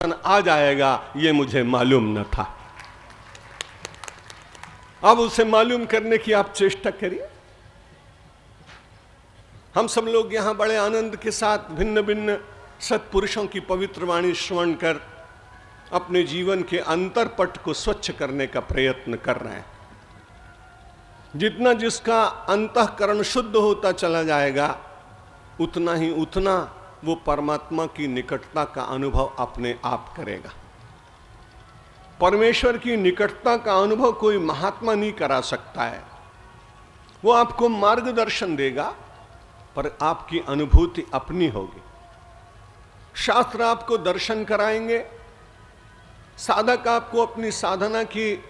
आ जाएगा ये मुझे मालूम न था। अब उसे मालूम करने की आप चेष्टा करिए। हम सब लोग यहां बड़े आनंद के साथ भिन्न भिन्न सत्पुरुषों की पवित्र वाणी श्रवण कर अपने जीवन के अंतरपट को स्वच्छ करने का प्रयत्न कर रहे हैं। जितना जिसका अंतःकरण शुद्ध होता चला जाएगा उतना वो परमात्मा की निकटता का अनुभव अपने आप करेगा। परमेश्वर की निकटता का अनुभव कोई महात्मा नहीं करा सकता है। वो आपको मार्गदर्शन देगा पर आपकी अनुभूति अपनी होगी। शास्त्र आपको दर्शन कराएंगे, साधक आपको अपनी साधना की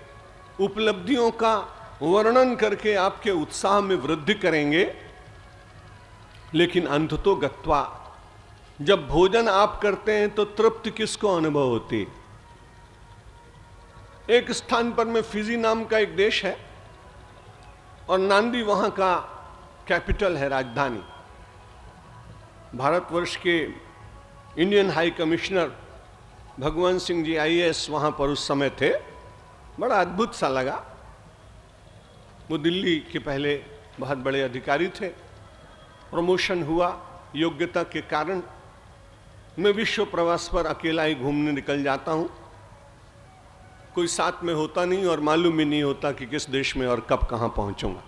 उपलब्धियों का वर्णन करके आपके उत्साह में वृद्धि करेंगे, लेकिन अंततो गत्वा जब भोजन आप करते हैं तो तृप्ति किसको अनुभव होती है? एक स्थान पर में फिजी नाम का एक देश है और नांदी वहां का कैपिटल है, राजधानी। भारतवर्ष के इंडियन हाई कमिश्नर भगवान सिंह जी आईएएस वहां पर उस समय थे। बड़ा अद्भुत सा लगा। वो दिल्ली के पहले बहुत बड़े अधिकारी थे। प्रमोशन हुआ योग्यता के कारण। मैं विश्व प्रवास पर अकेला ही घूमने निकल जाता हूं। कोई साथ में होता नहीं और मालूम भी नहीं होता कि किस देश में और कब कहां पहुंचूंगा।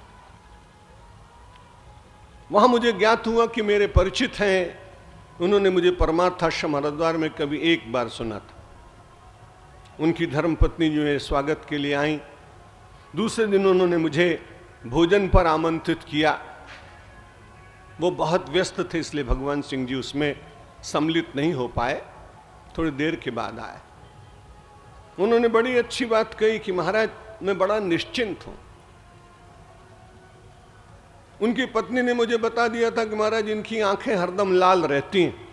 वहां मुझे ज्ञात हुआ कि मेरे परिचित हैं, उन्होंने मुझे परमार्थाश्रम हरिद्वार में कभी एक बार सुना था। उनकी धर्मपत्नी जो है स्वागत के लिए आई। दूसरे दिन उन्होंने मुझे भोजन पर आमंत्रित किया। वो बहुत व्यस्त थे इसलिए भगवान सिंह जी उसमें सम्मिलित नहीं हो पाए। थोड़ी देर के बाद आए। उन्होंने बड़ी अच्छी बात कही कि महाराज मैं बड़ा निश्चिंत हूं। उनकी पत्नी ने मुझे बता दिया था कि महाराज इनकी आंखें हरदम लाल रहती हैं।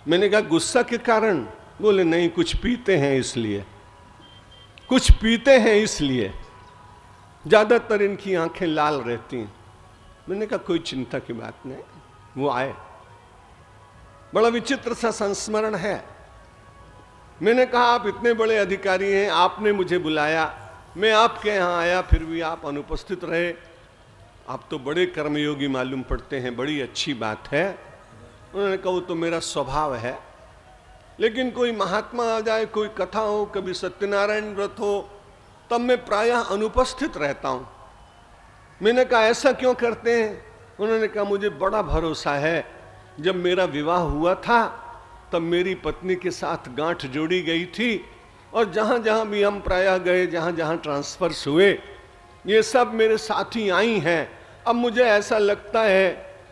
मैंने कहा गुस्सा के कारण? बोले नहीं, कुछ पीते हैं इसलिए। कुछ पीते हैं इसलिए ज्यादातर इनकी आंखें लाल रहती हैं। मैंने कहा कोई चिंता की बात नहीं। वो आए। बड़ा विचित्र सा संस्मरण है। मैंने कहा आप इतने बड़े अधिकारी हैं, आपने मुझे बुलाया, मैं आपके यहां आया, फिर भी आप अनुपस्थित रहे। आप तो बड़े कर्मयोगी मालूम पड़ते हैं, बड़ी अच्छी बात है। उन्होंने कहा वो तो मेरा स्वभाव है, लेकिन कोई महात्मा आ जाए, कोई कथा हो, कभी सत्यनारायण व्रत हो, तब मैं प्रायः अनुपस्थित रहता हूं। मैंने कहा ऐसा क्यों करते हैं? उन्होंने कहा मुझे बड़ा भरोसा है, जब मेरा विवाह हुआ था तब मेरी पत्नी के साथ गांठ जोड़ी गई थी और जहां जहां भी हम प्रायः गए, जहां जहां ट्रांसफर्स हुए, ये सब मेरे साथी आई हैं। अब मुझे ऐसा लगता है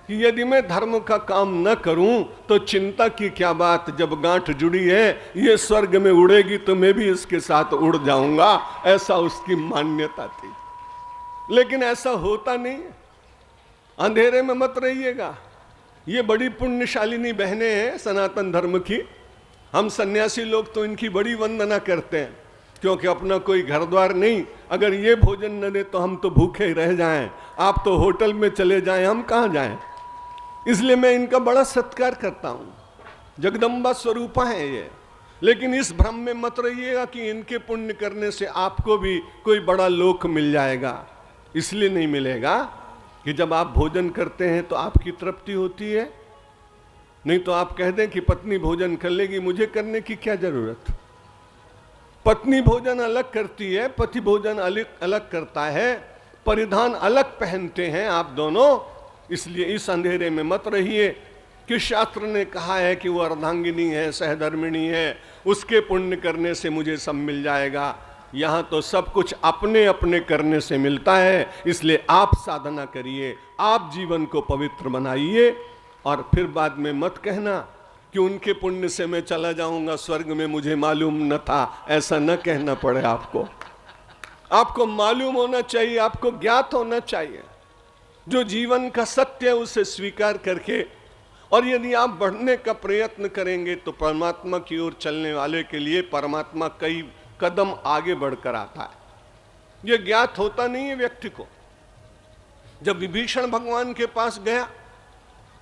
कि यदि मैं धर्म का काम न करूं तो चिंता की क्या बात, जब गांठ जुड़ी है ये स्वर्ग में उड़ेगी तो मैं भी इसके साथ उड़ जाऊंगा। ऐसा उसकी मान्यता थी। लेकिन ऐसा होता नहीं। अंधेरे में मत रहिएगा। ये बड़ी पुण्यशालिनी बहनें हैं सनातन धर्म की। हम सन्यासी लोग तो इनकी बड़ी वंदना करते हैं, क्योंकि अपना कोई घर द्वार नहीं। अगर ये भोजन न दे तो हम तो भूखे रह जाएं। आप तो होटल में चले जाएं, हम कहां जाएं? इसलिए मैं इनका बड़ा सत्कार करता हूं। जगदम्बा स्वरूपा है ये। लेकिन इस भ्रम में मत रहिएगा कि इनके पुण्य करने से आपको भी कोई बड़ा लोक मिल जाएगा। इसलिए नहीं मिलेगा कि जब आप भोजन करते हैं तो आपकी तृप्ति होती है। नहीं तो आप कह दें कि पत्नी भोजन कर लेगी, मुझे करने की क्या जरूरत। पत्नी भोजन अलग करती है, पति भोजन अलग अलग करता है, परिधान अलग पहनते हैं आप दोनों। इसलिए इस अंधेरे में मत रहिए कि शास्त्र ने कहा है कि वो अर्धांगिनी है, सहधर्मिणी है, उसके पुण्य करने से मुझे सब मिल जाएगा। यहां तो सब कुछ अपने अपने करने से मिलता है। इसलिए आप साधना करिए, आप जीवन को पवित्र बनाइए और फिर बाद में मत कहना कि उनके पुण्य से मैं चला जाऊंगा स्वर्ग में, मुझे मालूम न था। ऐसा न कहना पड़े आपको। आपको मालूम होना चाहिए, आपको ज्ञात होना चाहिए। जो जीवन का सत्य है उसे स्वीकार करके, और यदि आप बढ़ने का प्रयत्न करेंगे तो परमात्मा की ओर चलने वाले के लिए परमात्मा कई कदम आगे बढ़कर आता है। यह ज्ञात होता नहीं है व्यक्ति को। जब विभीषण भगवान के पास गया,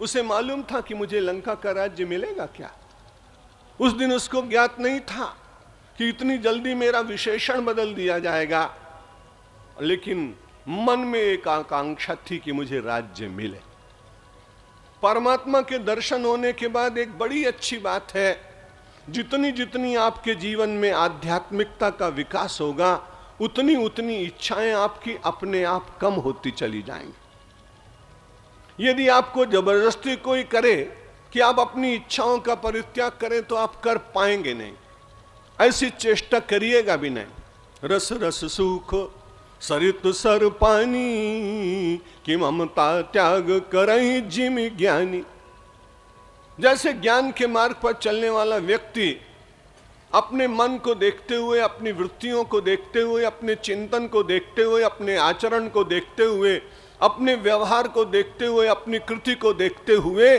उसे मालूम था कि मुझे लंका का राज्य मिलेगा क्या। उस दिन उसको ज्ञात नहीं था कि इतनी जल्दी मेरा विशेषण बदल दिया जाएगा, लेकिन मन में एक आकांक्षा थी कि मुझे राज्य मिले। परमात्मा के दर्शन होने के बाद एक बड़ी अच्छी बात है, जितनी जितनी आपके जीवन में आध्यात्मिकता का विकास होगा, उतनी उतनी इच्छाएं आपकी अपने आप कम होती चली जाएंगी। यदि आपको जबरदस्ती कोई करे कि आप अपनी इच्छाओं का परित्याग करें तो आप कर पाएंगे नहीं, ऐसी चेष्टा करिएगा भी नहीं। रस रस सुख सरित सर पानी, कि ममता त्याग करई जिम ज्ञानी। जैसे ज्ञान के मार्ग पर चलने वाला व्यक्ति अपने मन को देखते हुए, अपनी वृत्तियों को देखते हुए, अपने चिंतन को देखते हुए, अपने आचरण को देखते हुए, अपने व्यवहार को देखते हुए, अपनी कृति को देखते हुए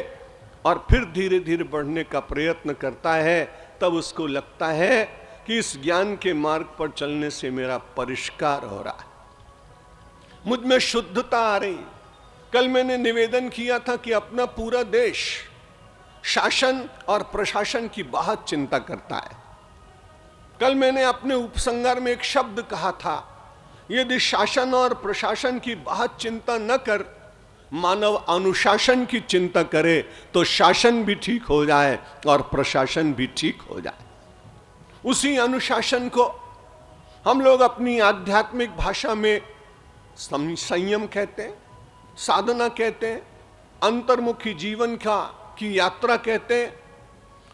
और फिर धीरे धीरे बढ़ने का प्रयत्न करता है, तब उसको लगता है कि इस ज्ञान के मार्ग पर चलने से मेरा परिष्कार हो रहा है, मुझ में शुद्धता आ रही। कल मैंने निवेदन किया था कि अपना पूरा देश शासन और प्रशासन की बहुत चिंता करता है। कल मैंने अपने उपसंहार में एक शब्द कहा था, यदि शासन और प्रशासन की बहुत चिंता न कर, मानव अनुशासन की चिंता करे तो शासन भी ठीक हो जाए और प्रशासन भी ठीक हो जाए। उसी अनुशासन को हम लोग अपनी आध्यात्मिक भाषा में संयम कहते हैं, साधना कहते हैं, अंतर्मुखी जीवन की यात्रा कहते हैं।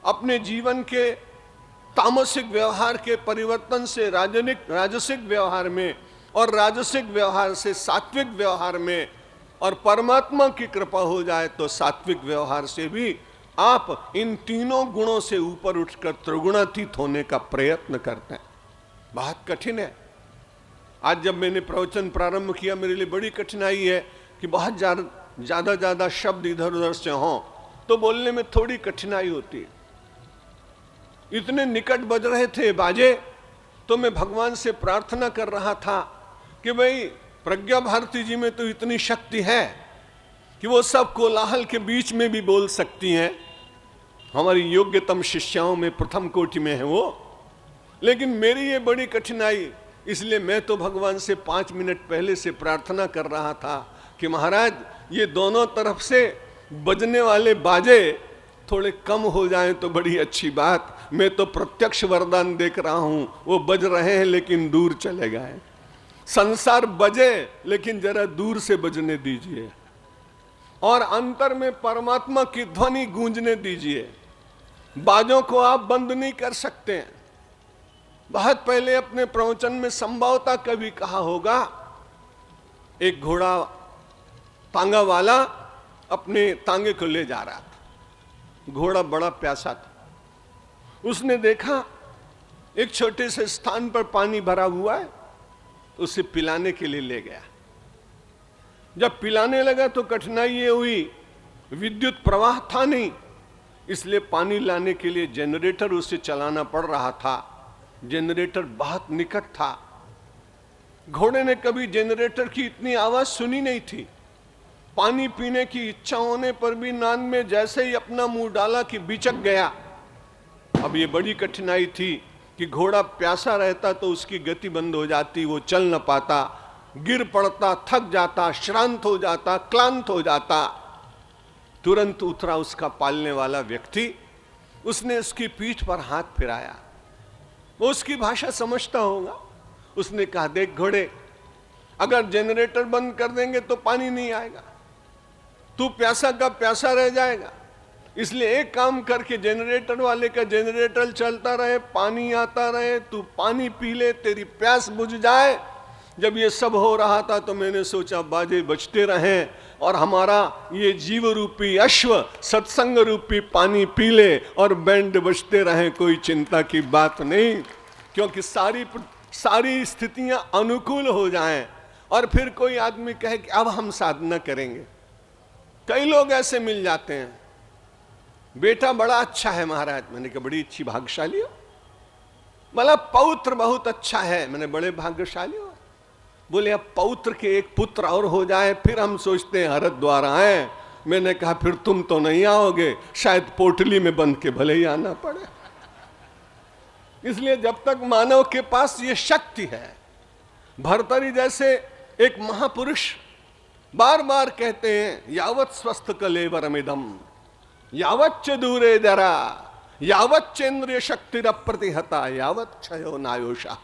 अपने जीवन के तामसिक व्यवहार के परिवर्तन से राजसिक व्यवहार में, और राजसिक व्यवहार से सात्विक व्यवहार में, और परमात्मा की कृपा हो जाए तो सात्विक व्यवहार से भी आप इन तीनों गुणों से ऊपर उठकर त्रिगुणातीत होने का प्रयत्न करते हैं। बहुत कठिन है। आज जब मैंने प्रवचन प्रारंभ किया, मेरे लिए बड़ी कठिनाई है कि बहुत ज्यादा शब्द इधर उधर से हों तो बोलने में थोड़ी कठिनाई होती है। इतने निकट बज रहे थे बाजे, तो मैं भगवान से प्रार्थना कर रहा था कि भाई प्रज्ञा भारती जी में तो इतनी शक्ति है कि वो सब कोलाहल के बीच में भी बोल सकती हैं, हमारी योग्यतम शिष्याओं में प्रथम कोटि में है वो। लेकिन मेरी ये बड़ी कठिनाई, इसलिए मैं तो भगवान से 5 मिनट पहले से प्रार्थना कर रहा था कि महाराज ये दोनों तरफ से बजने वाले बाजे थोड़े कम हो जाएं तो बड़ी अच्छी बात। मैं तो प्रत्यक्ष वरदान देख रहा हूं, वो बज रहे हैं लेकिन दूर चले गए। संसार बजे लेकिन जरा दूर से बजने दीजिए, और अंतर में परमात्मा की ध्वनि गूंजने दीजिए। बाजों को आप बंद नहीं कर सकते हैं। बहुत पहले अपने प्रवचन में संभवतः कभी कहा होगा, एक घोड़ा तांगा वाला अपने तांगे को ले जा रहा था। घोड़ा बड़ा प्यासा था। उसने देखा एक छोटे से स्थान पर पानी भरा हुआ है, उसे पिलाने के लिए ले गया। जब पिलाने लगा तो कठिनाई ये हुई, विद्युत प्रवाह था नहीं, इसलिए पानी लाने के लिए जनरेटर उसे चलाना पड़ रहा था। जनरेटर बहुत निकट था। घोड़े ने कभी जनरेटर की इतनी आवाज सुनी नहीं थी। पानी पीने की इच्छा होने पर भी नान में जैसे ही अपना मुंह डाला कि बिचक गया। अब ये बड़ी कठिनाई थी कि घोड़ा प्यासा रहता तो उसकी गति बंद हो जाती, वो चल न पाता, गिर पड़ता, थक जाता, श्रांत हो जाता, क्लांत हो जाता। तुरंत उतरा उसका पालने वाला व्यक्ति, उसने उसकी पीठ पर हाथ फिराया। वो उसकी भाषा समझता होगा। उसने कहा, देख घोड़े, अगर जनरेटर बंद कर देंगे तो पानी नहीं आएगा, तू प्यासा का प्यासा रह जाएगा। इसलिए एक काम करके जनरेटर वाले का जनरेटर चलता रहे, पानी आता रहे, तू पानी पी ले, तेरी प्यास बुझ जाए। जब ये सब हो रहा था तो मैंने सोचा बाजे बजते रहें और हमारा ये जीव रूपी अश्व सत्संग रूपी पानी पी ले और बैंड बजते रहें, कोई चिंता की बात नहीं। क्योंकि सारी स्थितियां अनुकूल हो जाएं और फिर कोई आदमी कहे कि अब हम साधना करेंगे। कई लोग ऐसे मिल जाते हैं, बेटा बड़ा अच्छा है महाराज। मैंने कहा बड़ी अच्छी भाग्यशाली हो। बोला पौत्र बहुत अच्छा है। मैंने बड़े भाग्यशाली हो। बोले अब पौत्र के एक पुत्र और हो जाए फिर हम सोचते हैं हरिद्वार आए। मैंने कहा फिर तुम तो नहीं आओगे, शायद पोटली में बंद के भले ही आना पड़े। इसलिए जब तक मानव के पास ये शक्ति है, भर्तरी जैसे एक महापुरुष बार बार कहते हैं, यावत स्वस्थ कलेवरमिदम यावच्च दूरे जरा यावच्चेन्द्रिय शक्तिर अप्रतिहता यावत क्षयो नायोषा।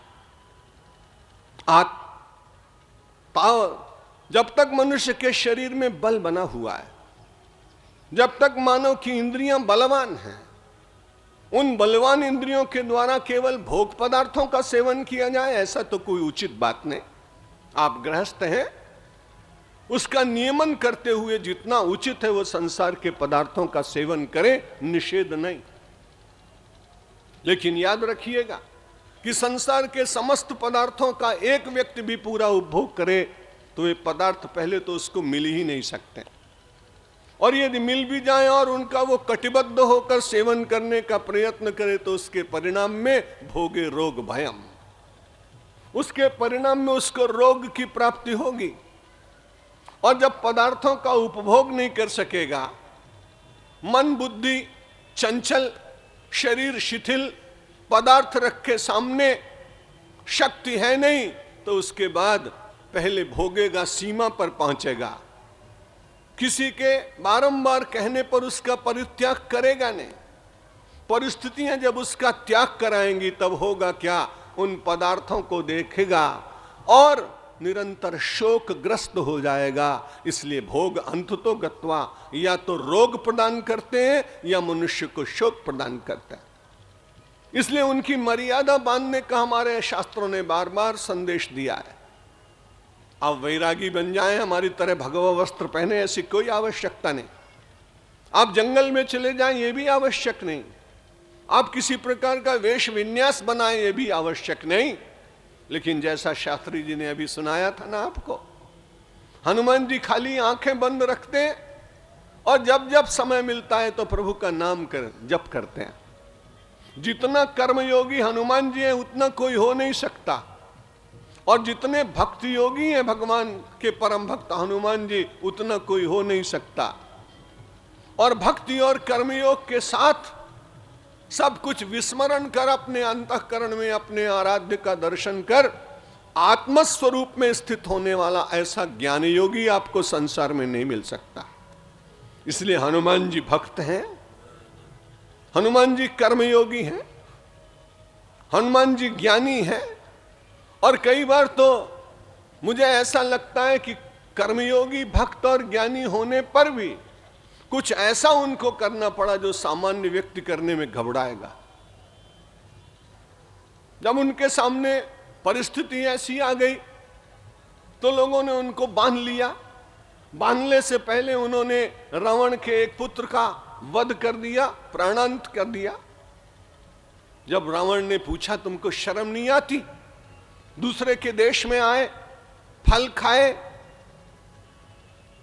जब तक मनुष्य के शरीर में बल बना हुआ है, जब तक मानव की इंद्रियां बलवान हैं, उन बलवान इंद्रियों के द्वारा केवल भोग पदार्थों का सेवन किया जाए ऐसा तो कोई उचित बात नहीं। आप गृहस्थ हैं, उसका नियमन करते हुए जितना उचित है वो संसार के पदार्थों का सेवन करें, निषेध नहीं। लेकिन याद रखिएगा कि संसार के समस्त पदार्थों का एक व्यक्ति भी पूरा उपभोग करे तो ये पदार्थ पहले तो उसको मिल ही नहीं सकते, और यदि मिल भी जाए और उनका वो कटिबद्ध होकर सेवन करने का प्रयत्न करे तो उसके परिणाम में भोगे रोग भयम, उसके परिणाम में उसको रोग की प्राप्ति होगी। और जब पदार्थों का उपभोग नहीं कर सकेगा, मन बुद्धि चंचल, शरीर शिथिल, पदार्थ रखे सामने शक्ति है नहीं, तो उसके बाद पहले भोगेगा, सीमा पर पहुंचेगा, किसी के बारंबार कहने पर उसका परित्याग करेगा नहीं। परिस्थितियां जब उसका त्याग कराएंगी तब होगा क्या, उन पदार्थों को देखेगा और निरंतर शोकग्रस्त हो जाएगा। इसलिए भोग अंत तो गत्वा या तो रोग प्रदान करते हैं या मनुष्य को शोक प्रदान करता है। इसलिए उनकी मर्यादा बांधने का हमारे शास्त्रों ने बार बार संदेश दिया है। आप वैरागी बन जाएं, हमारी तरह भगवा वस्त्र पहने, ऐसी कोई आवश्यकता नहीं। आप जंगल में चले जाएं, ये भी आवश्यक नहीं। आप किसी प्रकार का वेश विन्यास बनाएं, ये भी आवश्यक नहीं। लेकिन जैसा शास्त्री जी ने अभी सुनाया था ना आपको, हनुमान जी खाली आंखें बंद रखते हैं और जब जब समय मिलता है तो प्रभु का नाम जप करते हैं। जितना कर्मयोगी हनुमान जी हैं उतना कोई हो नहीं सकता, और जितने भक्ति योगी हैं भगवान के परम भक्त हनुमान जी, उतना कोई हो नहीं सकता। और भक्ति और कर्मयोग के साथ सब कुछ विस्मरण कर अपने अंतःकरण में अपने आराध्य का दर्शन कर आत्मस्वरूप में स्थित होने वाला ऐसा ज्ञान योगी आपको संसार में नहीं मिल सकता। इसलिए हनुमान जी भक्त हैं, हनुमान जी कर्मयोगी हैं, हनुमान जी ज्ञानी हैं। और कई बार तो मुझे ऐसा लगता है कि कर्मयोगी भक्त और ज्ञानी होने पर भी कुछ ऐसा उनको करना पड़ा जो सामान्य व्यक्ति करने में घबराएगा। जब उनके सामने परिस्थिति ऐसी आ गई तो लोगों ने उनको बांध लिया। बांधने से पहले उन्होंने रावण के एक पुत्र का वध कर दिया, प्राणांत कर दिया। जब रावण ने पूछा तुमको शर्म नहीं आती, दूसरे के देश में आए, फल खाए,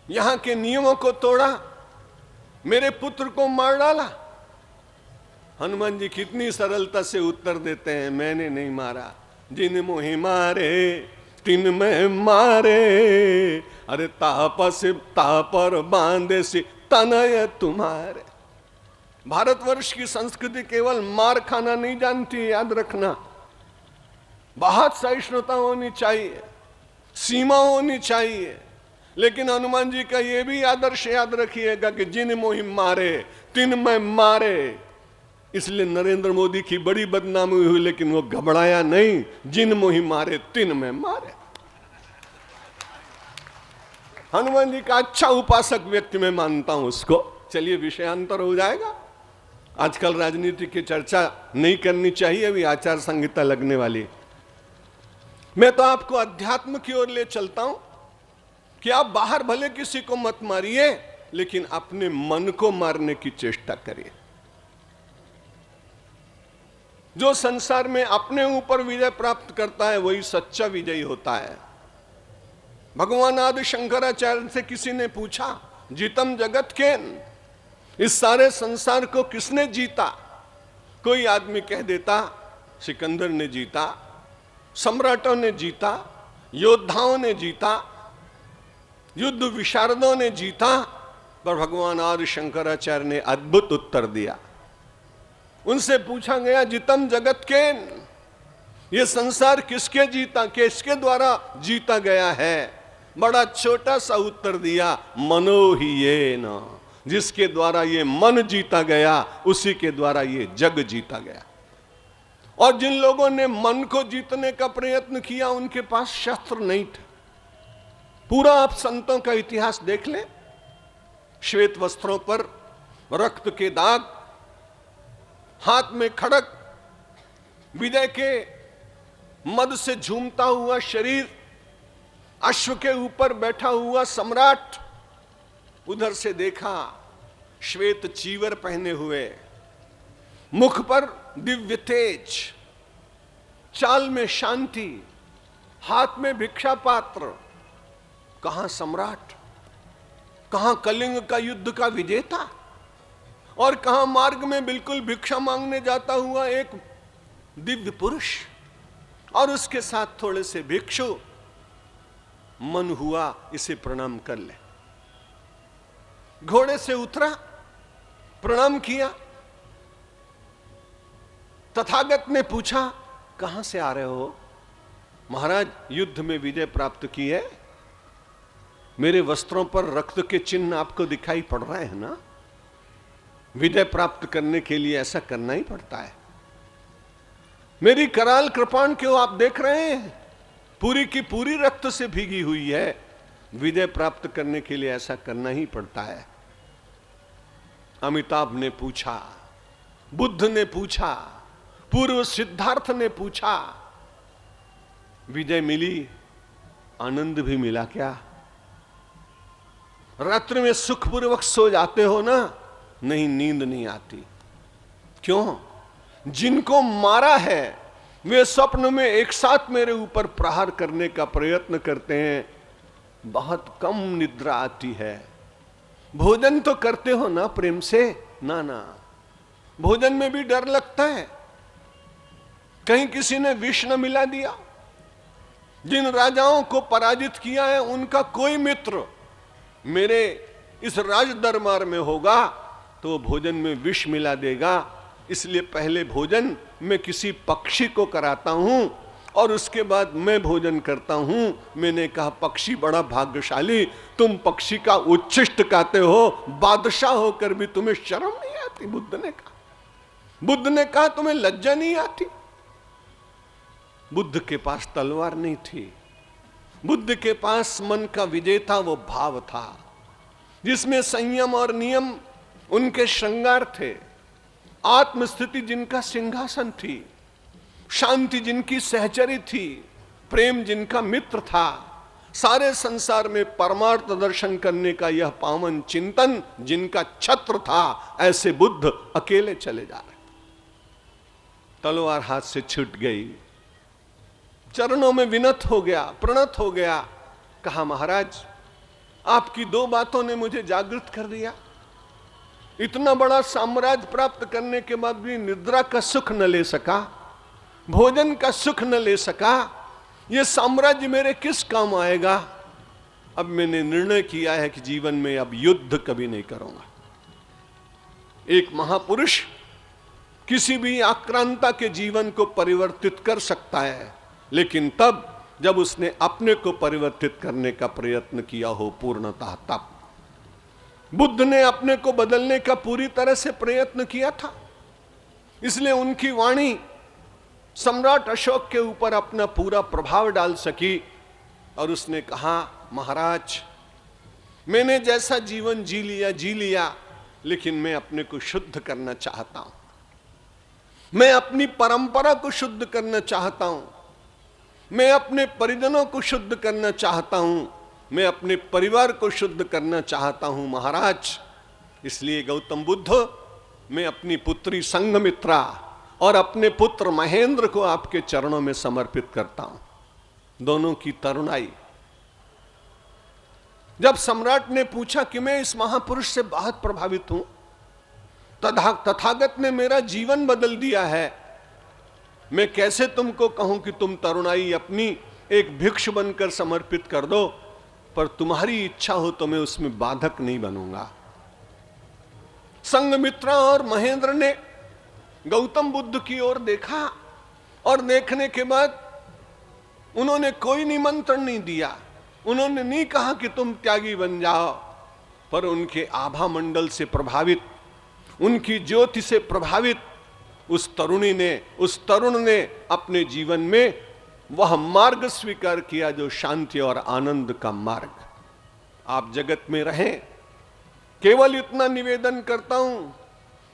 यहां के नियमों को तोड़ा, मेरे पुत्र को मार डाला। हनुमान जी कितनी सरलता से उत्तर देते हैं, मैंने नहीं मारा, जिन मोहि मारे तिन में मारे, अरे तापर बांधे से तनय तुम्हारे। भारतवर्ष की संस्कृति केवल मार खाना नहीं जानती, याद रखना। बहुत सहिष्णुता होनी चाहिए, सीमा होनी चाहिए। लेकिन हनुमान जी का यह भी आदर्श याद रखिएगा कि जिन मोहि मारे तिन में मारे। इसलिए नरेंद्र मोदी की बड़ी बदनामी हुई, लेकिन वो घबराया नहीं, जिन मोहि मारे तिन में मारे। हनुमान जी का अच्छा उपासक व्यक्ति मैं मानता हूं उसको। चलिए विषयांतर हो जाएगा, आजकल राजनीति की चर्चा नहीं करनी चाहिए, अभी आचार संहिता लगने वाली। मैं तो आपको अध्यात्म की ओर ले चलता हूं कि आप बाहर भले किसी को मत मारिए, लेकिन अपने मन को मारने की चेष्टा करिए। जो संसार में अपने ऊपर विजय प्राप्त करता है वही सच्चा विजयी होता है। भगवान आदि शंकराचार्य से किसी ने पूछा, जीतम जगत के, इस सारे संसार को किसने जीता? कोई आदमी कह देता सिकंदर ने जीता, सम्राटों ने जीता, योद्धाओं ने जीता, युद्ध विशारदों ने जीता। पर भगवान आदि शंकराचार्य ने अद्भुत उत्तर दिया। उनसे पूछा गया, जितम जगत केन, ये संसार किसके द्वारा जीता गया है? बड़ा छोटा सा उत्तर दिया, मनो ही ये न, जिसके द्वारा ये मन जीता गया उसी के द्वारा ये जग जीता गया। और जिन लोगों ने मन को जीतने का प्रयत्न किया उनके पास शस्त्र नहीं थे। पूरा आप संतों का इतिहास देख लें, श्वेत वस्त्रों पर रक्त के दाग, हाथ में खड़ग, विजय के मद से झूमता हुआ शरीर, अश्व के ऊपर बैठा हुआ सम्राट, उधर से देखा श्वेत चीवर पहने हुए, मुख पर दिव्य तेज, चाल में शांति, हाथ में भिक्षा पात्र। कहां सम्राट, कहां कलिंग का युद्ध का विजेता, और कहां मार्ग में बिल्कुल भिक्षा मांगने जाता हुआ एक दिव्य पुरुष, और उसके साथ थोड़े से भिक्षु। मन हुआ इसे प्रणाम कर ले। घोड़े से उतरा, प्रणाम किया। तथागत ने पूछा, कहां से आ रहे हो? महाराज, युद्ध में विजय प्राप्त की है, मेरे वस्त्रों पर रक्त के चिन्ह आपको दिखाई पड़ रहे हैं ना? विजय प्राप्त करने के लिए ऐसा करना ही पड़ता है। मेरी कराल कृपाण क्यों आप देख रहे हैं, पूरी की पूरी रक्त से भीगी हुई है। विजय प्राप्त करने के लिए ऐसा करना ही पड़ता है। अमिताभ ने पूछा, बुद्ध ने पूछा, पूर्व सिद्धार्थ ने पूछा, विजय मिली, आनंद भी मिला क्या? रात्रि में सुखपूर्वक सो जाते हो ना? नहीं, नींद नहीं आती। क्यों? जिनको मारा है वे स्वप्न में एक साथ मेरे ऊपर प्रहार करने का प्रयत्न करते हैं, बहुत कम निद्रा आती है। भोजन तो करते हो ना प्रेम से? ना ना, भोजन में भी डर लगता है, कहीं किसी ने विष न मिला दिया। जिन राजाओं को पराजित किया है उनका कोई मित्र मेरे इस राज दरबार में होगा तो वो भोजन में विष मिला देगा। इसलिए पहले भोजन मैं किसी पक्षी को कराता हूं और उसके बाद मैं भोजन करता हूं। मैंने कहा, पक्षी बड़ा भाग्यशाली, तुम पक्षी का उच्छिष्ट खाते हो, बादशाह होकर भी तुम्हें शर्म नहीं आती? बुद्ध ने कहा तुम्हें लज्जा नहीं आती? बुद्ध के पास तलवार नहीं थी, बुद्ध के पास मन का विजेता वो भाव था जिसमें संयम और नियम उनके श्रृंगार थे, आत्मस्थिति जिनका सिंहासन थी, शांति जिनकी सहचरी थी, प्रेम जिनका मित्र था, सारे संसार में परमार्थ दर्शन करने का यह पावन चिंतन जिनका छत्र था, ऐसे बुद्ध अकेले चले जा रहे। तलवार हाथ से छूट गई, चरणों में विनत हो गया, प्रणत हो गया। कहा, महाराज आपकी दो बातों ने मुझे जागृत कर दिया। इतना बड़ा साम्राज्य प्राप्त करने के बाद भी निद्रा का सुख न ले सका, भोजन का सुख न ले सका, यह साम्राज्य मेरे किस काम आएगा? अब मैंने निर्णय किया है कि जीवन में अब युद्ध कभी नहीं करूंगा। एक महापुरुष किसी भी आक्रांता के जीवन को परिवर्तित कर सकता है, लेकिन तब जब उसने अपने को परिवर्तित करने का प्रयत्न किया हो पूर्णतः। तब बुद्ध ने अपने को बदलने का पूरी तरह से प्रयत्न किया था, इसलिए उनकी वाणी सम्राट अशोक के ऊपर अपना पूरा प्रभाव डाल सकी। और उसने कहा, महाराज मैंने जैसा जीवन जी लिया, लेकिन मैं अपने को शुद्ध करना चाहता हूं, मैं अपनी परंपरा को शुद्ध करना चाहता हूं, मैं अपने परिजनों को शुद्ध करना चाहता हूं, मैं अपने परिवार को शुद्ध करना चाहता हूं महाराज। इसलिए गौतम बुद्ध, मैं अपनी पुत्री संघमित्रा और अपने पुत्र महेंद्र को आपके चरणों में समर्पित करता हूं। दोनों की तरुणाई। जब सम्राट ने पूछा कि मैं इस महापुरुष से बहुत प्रभावित हूं, तथागत ने मेरा जीवन बदल दिया है, मैं कैसे तुमको कहूं कि तुम तरुणाई अपनी एक भिक्षु बनकर समर्पित कर दो, पर तुम्हारी इच्छा हो तो मैं उसमें बाधक नहीं बनूंगा। संघमित्रा और महेंद्र ने गौतम बुद्ध की ओर देखा और देखने के बाद उन्होंने कोई निमंत्रण नहीं दिया, उन्होंने नहीं कहा कि तुम त्यागी बन जाओ, पर उनके आभा मंडल से प्रभावित, उनकी ज्योति से प्रभावित उस तरुण ने अपने जीवन में वह मार्ग स्वीकार किया जो शांति और आनंद का मार्ग। आप जगत में रहें, केवल इतना निवेदन करता हूं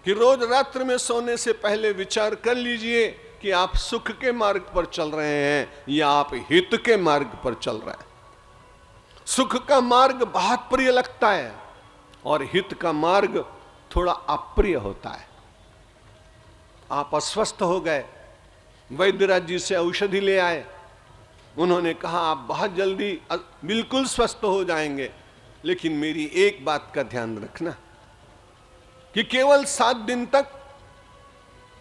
कि रोज रात्रि में सोने से पहले विचार कर लीजिए कि आप सुख के मार्ग पर चल रहे हैं या आप हित के मार्ग पर चल रहे हैं। सुख का मार्ग बहुत प्रिय लगता है और हित का मार्ग थोड़ा अप्रिय होता है। आप अस्वस्थ हो गए, वैद्यराज जी से औषधि ले आए, उन्होंने कहा आप बहुत जल्दी बिल्कुल स्वस्थ हो जाएंगे, लेकिन मेरी एक बात का ध्यान रखना कि केवल 7 दिन तक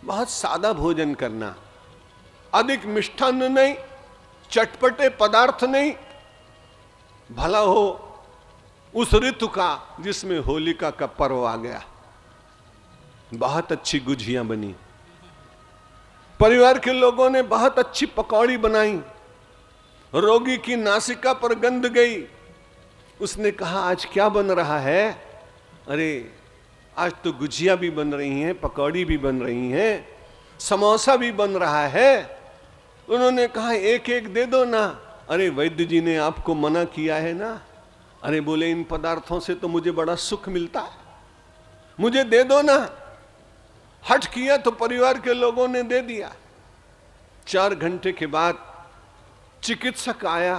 बहुत सादा भोजन करना, अधिक मिष्ठान्न नहीं, चटपटे पदार्थ नहीं, भला हो उस ऋतु का जिसमें होलिका का पर्व आ गया। बहुत अच्छी गुझियां बनी, परिवार के लोगों ने बहुत अच्छी पकौड़ी बनाई, रोगी की नासिका पर गंध गई। उसने कहा आज क्या बन रहा है? अरे आज तो गुजिया भी बन रही हैं, पकौड़ी भी बन रही हैं, समोसा भी बन रहा है। उन्होंने कहा एक एक दे दो ना। अरे वैद्य जी ने आपको मना किया है ना। अरे बोले इन पदार्थों से तो मुझे बड़ा सुख मिलता है, मुझे दे दो ना। हट किया तो परिवार के लोगों ने दे दिया। 4 घंटे के बाद चिकित्सक आया,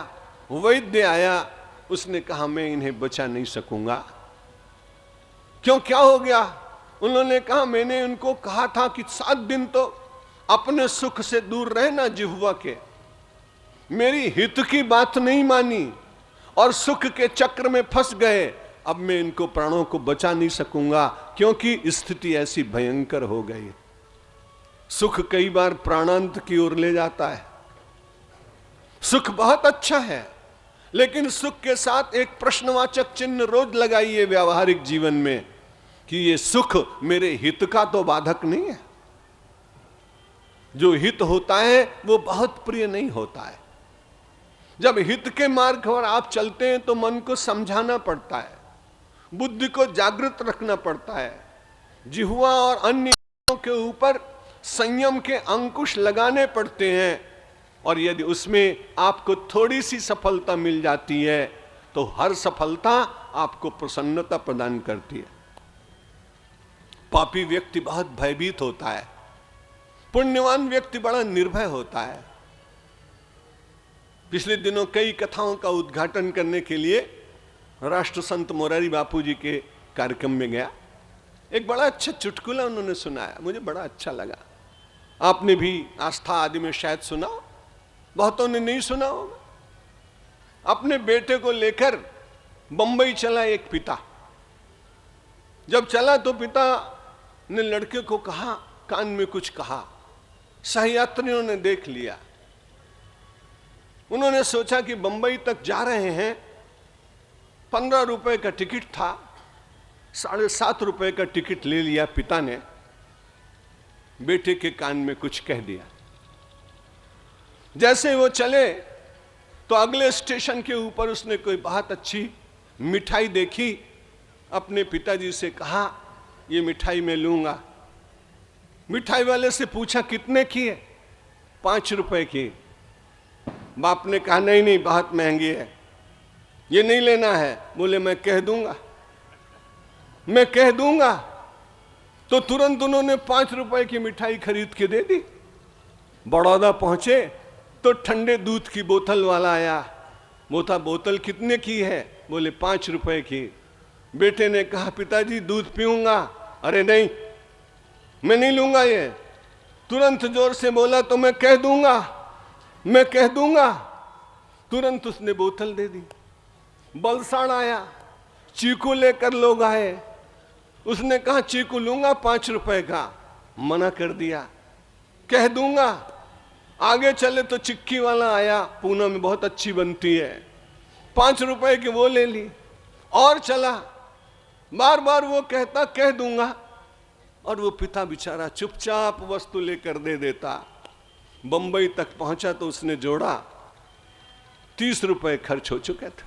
वैद्य आया, उसने कहा मैं इन्हें बचा नहीं सकूंगा। क्यों, क्या हो गया? उन्होंने कहा मैंने उनको कहा था कि 7 दिन तो अपने सुख से दूर रहना जिह्वा के, मेरी हित की बात नहीं मानी और सुख के चक्र में फंस गए। अब मैं इनको प्राणों को बचा नहीं सकूंगा क्योंकि स्थिति ऐसी भयंकर हो गई। सुख कई बार प्राणांत की ओर ले जाता है। सुख बहुत अच्छा है, लेकिन सुख के साथ एक प्रश्नवाचक चिन्ह रोज लगाइए व्यावहारिक जीवन में कि ये सुख मेरे हित का तो बाधक नहीं है। जो हित होता है वो बहुत प्रिय नहीं होता है। जब हित के मार्ग पर आप चलते हैं तो मन को समझाना पड़ता है, बुद्धि को जागृत रखना पड़ता है, जिह्वा और अन्य के ऊपर संयम के अंकुश लगाने पड़ते हैं। और यदि उसमें आपको थोड़ी सी सफलता मिल जाती है तो हर सफलता आपको प्रसन्नता प्रदान करती है। पापी व्यक्ति बहुत भयभीत होता है, पुण्यवान व्यक्ति बड़ा निर्भय होता है। पिछले दिनों कई कथाओं का उद्घाटन करने के लिए राष्ट्र संत मोरारी बापू जी के कार्यक्रम में गया। एक बड़ा अच्छा चुटकुला उन्होंने सुनाया, मुझे बड़ा अच्छा लगा। आपने भी आस्था आदि में शायद सुना, बहुतों ने नहीं सुना होगा। अपने बेटे को लेकर बंबई चला एक पिता। जब चला तो पिता ने लड़के को कहा, कान में कुछ कहा। सहयात्रियों ने देख लिया। उन्होंने सोचा कि बंबई तक जा रहे हैं, 15 रुपए का टिकट था, 7.5 रुपए का टिकट ले लिया पिता ने। बेटे के कान में कुछ कह दिया। जैसे वो चले तो अगले स्टेशन के ऊपर उसने कोई बहुत अच्छी मिठाई देखी। अपने पिताजी से कहा ये मिठाई मैं लूंगा। मिठाई वाले से पूछा कितने की है? 5 रुपए की। बाप ने कहा नहीं नहीं बहुत महंगी है, ये नहीं लेना है। बोले मैं कह दूंगा, मैं कह दूंगा। तो तुरंत उन्होंने 5 रुपए की मिठाई खरीद के दे दी। बड़ौदा पहुंचे तो ठंडे दूध की बोतल वाला आया। बोतल कितने की है? बोले 5 रुपए की। बेटे ने कहा पिताजी दूध पीऊंगा। अरे नहीं, मैं नहीं लूंगा ये। तुरंत जोर से बोला तो मैं कह दूंगा, मैं कह दूंगा। तुरंत उसने बोतल दे दी। बलसाड़ आया, चीकू लेकर लोग आए। उसने कहा चीकू लूंगा 5 रुपए का। मना कर दिया, कह दूंगा। आगे चले तो चिक्की वाला आया, पूना में बहुत अच्छी बनती है, 5 रुपए की वो ले ली। और चला, बार बार वो कहता कह दूंगा, और वो पिता बेचारा चुपचाप वस्तु लेकर दे देता। बंबई तक पहुंचा तो उसने जोड़ा, 30 रुपए खर्च हो चुके थे।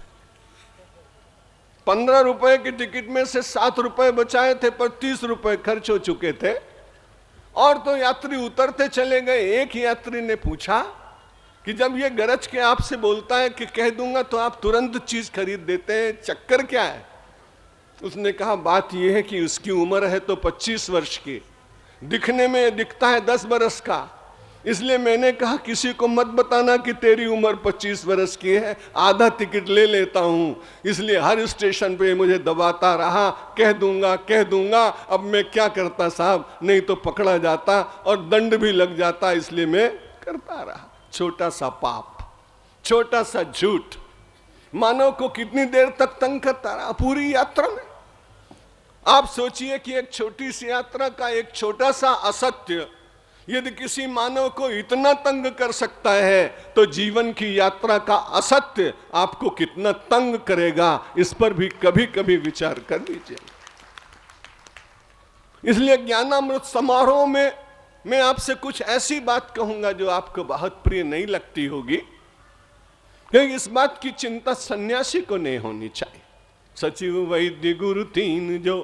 15 रुपए की टिकट में से 7 रुपए बचाए थे, पर 30 रुपए खर्च हो चुके थे। और तो यात्री उतरते चले गए। एक यात्री ने पूछा कि जब ये गरज के आपसे बोलता है कि कह दूंगा तो आप तुरंत चीज खरीद देते हैं, चक्कर क्या है? उसने कहा बात यह है कि उसकी उम्र है तो 25 वर्ष की, दिखने में दिखता है 10 बरस का, इसलिए मैंने कहा किसी को मत बताना कि तेरी उम्र 25 वर्ष की है, आधा टिकट ले लेता हूं। इसलिए हर स्टेशन पे मुझे दबाता रहा, कह दूंगा। अब मैं क्या करता साहब, नहीं तो पकड़ा जाता और दंड भी लग जाता, इसलिए मैं करता रहा। छोटा सा पाप, छोटा सा झूठ मानव को कितनी देर तक तंग करता रहा पूरी यात्रा में। आप सोचिए कि एक छोटी सी यात्रा का एक छोटा सा असत्य यदि किसी मानव को इतना तंग कर सकता है, तो जीवन की यात्रा का असत्य आपको कितना तंग करेगा, इस पर भी कभी कभी विचार कर लीजिए। इसलिए ज्ञानामृत समारोह में मैं आपसे कुछ ऐसी बात कहूंगा जो आपको बहुत प्रिय नहीं लगती होगी, क्योंकि इस बात की चिंता सन्यासी को नहीं होनी चाहिए। सचिव वैद्य गुरु तीन जो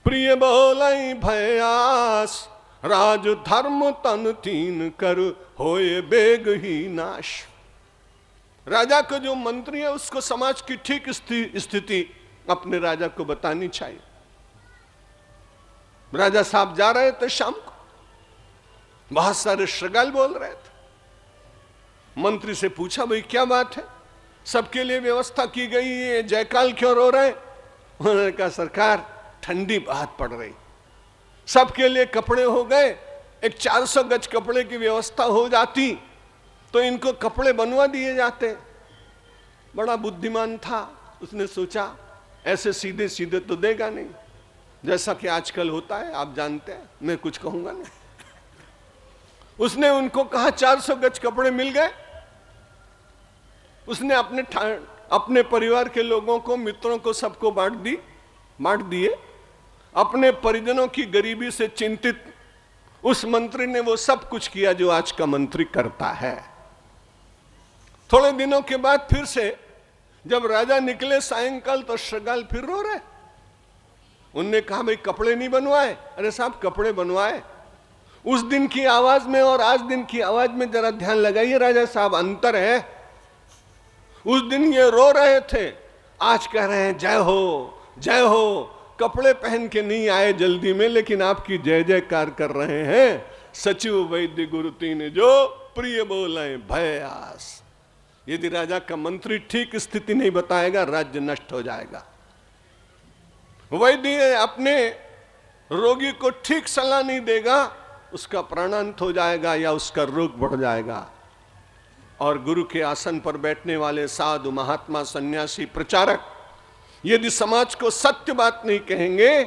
प्रिय बोलाई भयास, राज धर्म तन तीन कर होए बेग ही नाश। राजा को जो मंत्री है उसको समाज की ठीक स्थिति अपने राजा को बतानी चाहिए। राजा साहब जा रहे थे शाम को, बहुत सारे श्रगाल बोल रहे थे। मंत्री से पूछा भाई क्या बात है, सबके लिए व्यवस्था की गई है, जयकाल क्यों रो रहे? उन्होंने कहा सरकार ठंडी बहुत पड़ रही, सबके लिए कपड़े हो गए, एक 400 गज कपड़े की व्यवस्था हो जाती तो इनको कपड़े बनवा दिए जाते। बड़ा बुद्धिमान था, उसने सोचा ऐसे सीधे सीधे तो देगा नहीं, जैसा कि आजकल होता है आप जानते हैं, मैं कुछ कहूंगा नहीं। उसने उनको कहा 400 गज कपड़े मिल गए। उसने अपने परिवार के लोगों को, मित्रों को, सबको बांट दिए। अपने परिजनों की गरीबी से चिंतित उस मंत्री ने वो सब कुछ किया जो आज का मंत्री करता है। थोड़े दिनों के बाद फिर से जब राजा निकले सायंकाल तो श्रगाल फिर रो रहे। उनने कहा भाई कपड़े नहीं बनवाए? अरे साहब कपड़े बनवाए। उस दिन की आवाज में और आज दिन की आवाज में जरा ध्यान लगाइए राजा साहब, अंतर है। उस दिन ये रो रहे थे, आज कह रहे हैं जय हो जय हो। कपड़े पहन के नहीं आए जल्दी में, लेकिन आपकी जय जयकार कर रहे हैं। सचिव वैद्य गुरु तीन जो प्रिय बोले भयास। यदि राजा का मंत्री ठीक स्थिति नहीं बताएगा, राज्य नष्ट हो जाएगा। वैद्य अपने रोगी को ठीक सलाह नहीं देगा, उसका प्राणांत हो जाएगा या उसका रोग बढ़ जाएगा। और गुरु के आसन पर बैठने वाले साधु, महात्मा, सन्यासी, प्रचारक यदि समाज को सत्य बात नहीं कहेंगे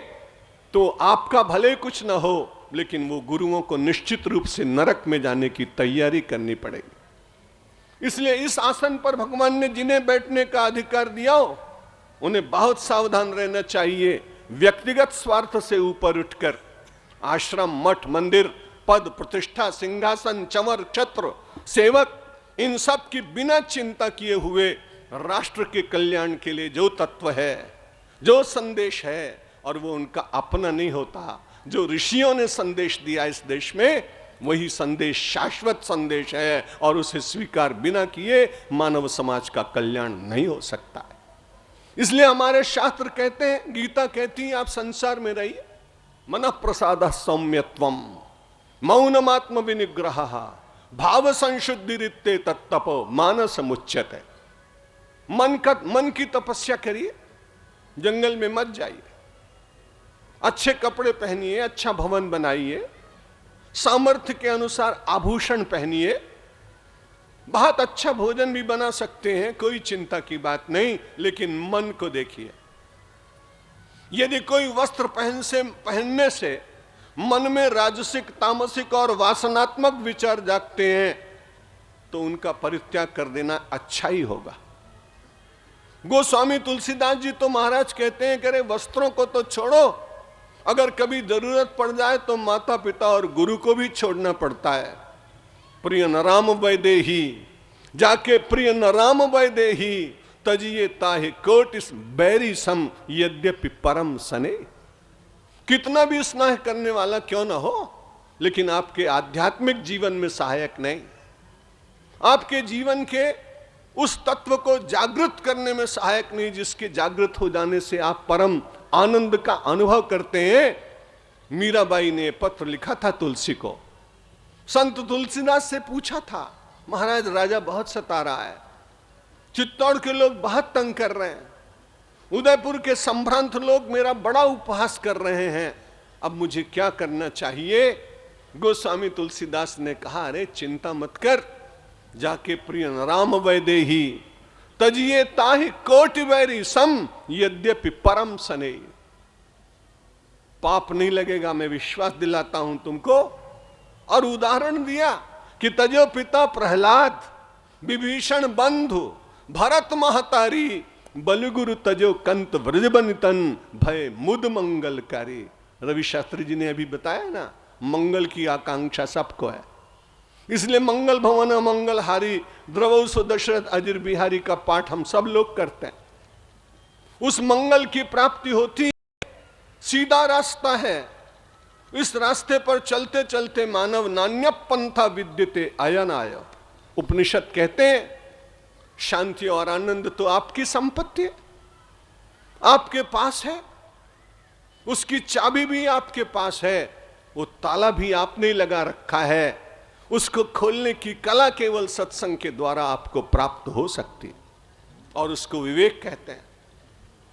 तो आपका भले कुछ न हो, लेकिन वो गुरुओं को निश्चित रूप से नरक में जाने की तैयारी करनी पड़ेगी। इसलिए इस आसन पर भगवान ने जिन्हें बैठने का अधिकार दिया हो, उन्हें बहुत सावधान रहना चाहिए। व्यक्तिगत स्वार्थ से ऊपर उठकर आश्रम, मठ, मंदिर, पद, प्रतिष्ठा, सिंहासन, चमर, छत्र, सेवक, इन सब की बिना चिंता किए हुए राष्ट्र के कल्याण के लिए जो तत्व है, जो संदेश है, और वो उनका अपना नहीं होता, जो ऋषियों ने संदेश दिया इस देश में, वही संदेश शाश्वत संदेश है, और उसे स्वीकार बिना किए मानव समाज का कल्याण नहीं हो सकता है। इसलिए हमारे शास्त्र कहते हैं, गीता कहती है, आप संसार में रहिए, मन प्रसाद सौम्यत्वम मौनमात्म विनिग्रह भाव संशुद्धि रित्ते तत्तपो मानस मुच्यते। मन की तपस्या करिए, जंगल में मत जाइए, अच्छे कपड़े पहनिए, अच्छा भवन बनाइए, सामर्थ्य के अनुसार आभूषण पहनिए, बहुत अच्छा भोजन भी बना सकते हैं, कोई चिंता की बात नहीं, लेकिन मन को देखिए। यदि कोई वस्त्र पहनने से मन में राजसिक, तामसिक और वासनात्मक विचार जागते हैं तो उनका परित्याग कर देना अच्छा ही होगा। गोस्वामी तुलसीदास जी तो महाराज कहते हैं कि अरे वस्त्रों को तो छोड़ो, अगर कभी जरूरत पड़ जाए तो माता पिता और गुरु को भी छोड़ना पड़ता है। प्रिय नराम वैदेही, जाके प्रिय नराम वैदेही, तजिए ताहे कोट इस बैरी सम यद्यपि परम सने। कितना भी स्नेह करने वाला क्यों ना हो, लेकिन आपके आध्यात्मिक जीवन में सहायक नहीं, आपके जीवन के उस तत्व को जागृत करने में सहायक नहीं जिसके जागृत हो जाने से आप परम आनंद का अनुभव करते हैं। मीराबाई ने पत्र लिखा था तुलसी को, संत तुलसीदास से पूछा था, महाराज राजा बहुत सता रहा है, चित्तौड़ के लोग बहुत तंग कर रहे हैं, उदयपुर के संभ्रांत लोग मेरा बड़ा उपहास कर रहे हैं, अब मुझे क्या करना चाहिए। गोस्वामी तुलसीदास ने कहा, अरे चिंता मत कर, जाके प्रिय राम वैदेही, तजिए ताहि कोटि वैरी सम यद्यपि परम सने। पाप नहीं लगेगा, मैं विश्वास दिलाता हूं तुमको। और उदाहरण दिया कि तजो पिता प्रहलाद, विभीषण बंधु, भरत महतारी, बलुगुरु तजो कंत व्रजबनितन, भय मुद मंगलकारी। रवि शास्त्री जी ने अभी बताया ना, मंगल की आकांक्षा सबको है, इसलिए मंगल भवन मंगल हारी, द्रवौ सो दशरथ अजिर बिहारी का पाठ हम सब लोग करते हैं। उस मंगल की प्राप्ति होती, सीधा रास्ता है, इस रास्ते पर चलते चलते मानव नान्य पंथा विद्यते अयनाय। उपनिषद कहते हैं शांति और आनंद तो आपकी संपत्ति है, आपके पास है, उसकी चाबी भी आपके पास है, वो ताला भी आपने लगा रखा है, उसको खोलने की कला केवल सत्संग के द्वारा आपको प्राप्त हो सकती है, और उसको विवेक कहते हैं।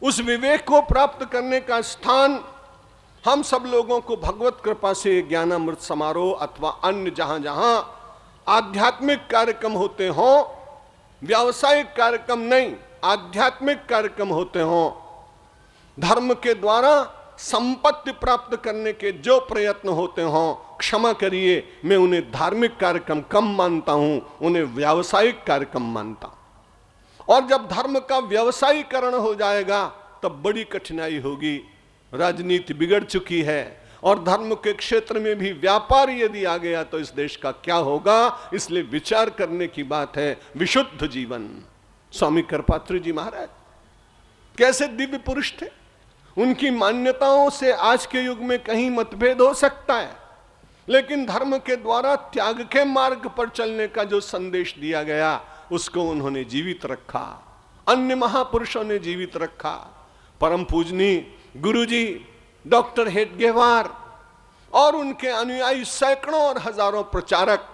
उस विवेक को प्राप्त करने का स्थान हम सब लोगों को भगवत कृपा से ज्ञानामृत समारोह अथवा अन्य जहां जहां आध्यात्मिक कार्यक्रम होते हों, व्यावसायिक कार्यक्रम नहीं, आध्यात्मिक कार्यक्रम होते हों, धर्म के द्वारा संपत्ति प्राप्त करने के जो प्रयत्न होते हों, क्षमा करिए, मैं उन्हें धार्मिक कार्यक्रम कम मानता हूं, उन्हें व्यावसायिक कार्यक्रम मानता हूं। और जब धर्म का व्यवसायीकरण हो जाएगा तब बड़ी कठिनाई होगी। राजनीति बिगड़ चुकी है, और धर्म के क्षेत्र में भी व्यापार यदि आ गया तो इस देश का क्या होगा। इसलिए विचार करने की बात है। विशुद्ध जीवन, स्वामी कृपात्री जी महाराज कैसे दिव्य पुरुष थे, उनकी मान्यताओं से आज के युग में कहीं मतभेद हो सकता है, लेकिन धर्म के द्वारा त्याग के मार्ग पर चलने का जो संदेश दिया गया उसको उन्होंने जीवित रखा, अन्य महापुरुषों ने जीवित रखा। परम पूजनीय गुरुजी डॉक्टर हेडगेवार और उनके अनुयायी सैकड़ों और हजारों प्रचारक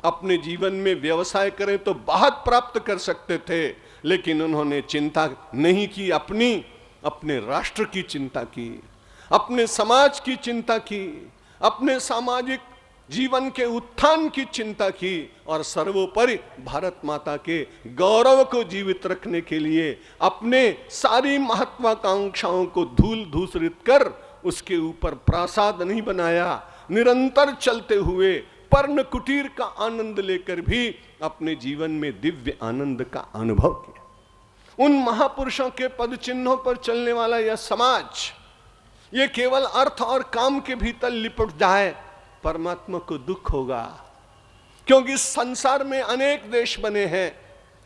अपने जीवन में व्यवसाय करें तो बहुत प्राप्त कर सकते थे, लेकिन उन्होंने चिंता नहीं की, अपने राष्ट्र की चिंता की, अपने समाज की चिंता की, अपने सामाजिक जीवन के उत्थान की चिंता की, और सर्वोपरि भारत माता के गौरव को जीवित रखने के लिए अपने सारी महत्वाकांक्षाओं को धूल धूसरित कर उसके ऊपर प्रासाद नहीं बनाया, निरंतर चलते हुए पर्ण कुटीर का आनंद लेकर भी अपने जीवन में दिव्य आनंद का अनुभव किया। उन महापुरुषों के पद चिन्हों पर चलने वाला यह समाज, ये केवल अर्थ और काम के भीतर लिपट जाए, परमात्मा को दुख होगा। क्योंकि इस संसार में अनेक देश बने हैं।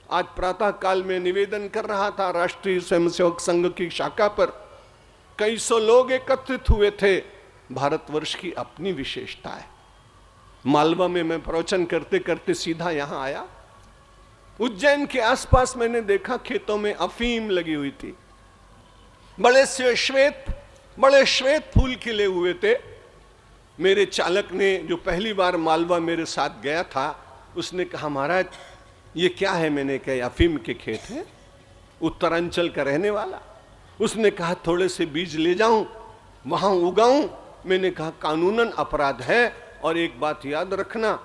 आज प्रातः काल में निवेदन कर रहा था, राष्ट्रीय स्वयंसेवक संघ की शाखा पर कई सौ लोग एकत्रित हुए थे। भारतवर्ष की अपनी विशेषता है। मालवा में मैं प्रवचन करते करते सीधा यहां आया। उज्जैन के आसपास मैंने देखा खेतों में अफीम लगी हुई थी, बड़े श्वेत फूल खिले हुए थे। मेरे चालक ने, जो पहली बार मालवा मेरे साथ गया था, उसने कहा, महाराज ये क्या है? मैंने कहा अफीम के खेत हैं, उत्तरांचल का रहने वाला। उसने कहा थोड़े से बीज ले जाऊं, वहां उगाऊं। मैंने कहा कानूनन अपराध है, और एक बात याद रखना,